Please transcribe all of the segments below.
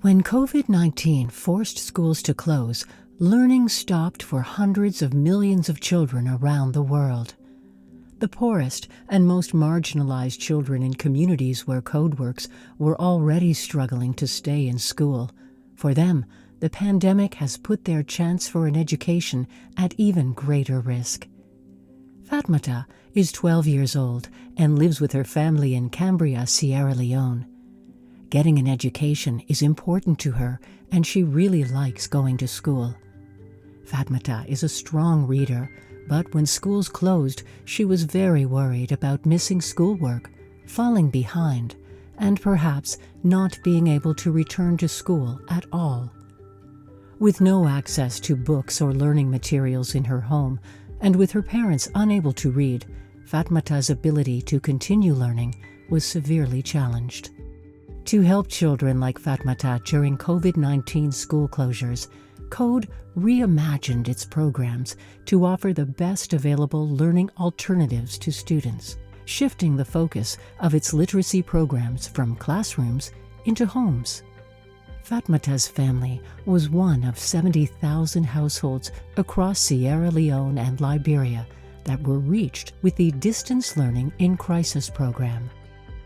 When COVID-19 forced schools to close, learning stopped for hundreds of millions of children around the world. The poorest and most marginalized children in communities where code works were already struggling to stay in school. For them, the pandemic has put their chance for an education at even greater risk. Fatmata is 12 years old and lives with her family in Cambria, Sierra Leone. Getting an education is important to her, and she really likes going to school. Fatmata is a strong reader, but when schools closed, she was very worried about missing schoolwork, falling behind, and perhaps not being able to return to school at all. With no access to books or learning materials in her home, and with her parents unable to read, Fatmata's ability to continue learning was severely challenged. To help children like Fatmata during COVID-19 school closures, Code reimagined its programs to offer the best available learning alternatives to students, shifting the focus of its literacy programs from classrooms into homes. Fatmata's family was one of 70,000 households across Sierra Leone and Liberia that were reached with the Distance Learning in Crisis program.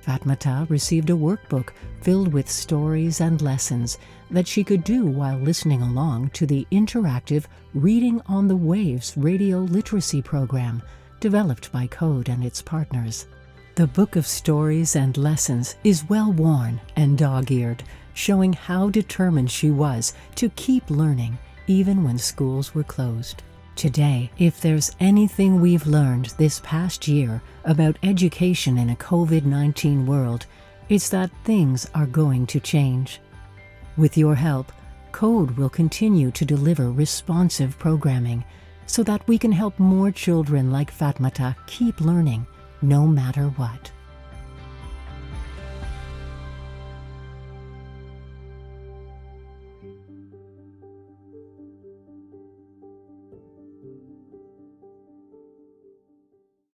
Fatmata received a workbook filled with stories and lessons that she could do while listening along to the interactive Reading on the Waves radio literacy program developed by Code and its partners. The book of stories and lessons is well-worn and dog-eared, showing how determined she was to keep learning even when schools were closed. Today, if there's anything we've learned this past year about education in a COVID-19 world, it's that things are going to change. With your help, Code will continue to deliver responsive programming so that we can help more children like Fatmata keep learning no matter what.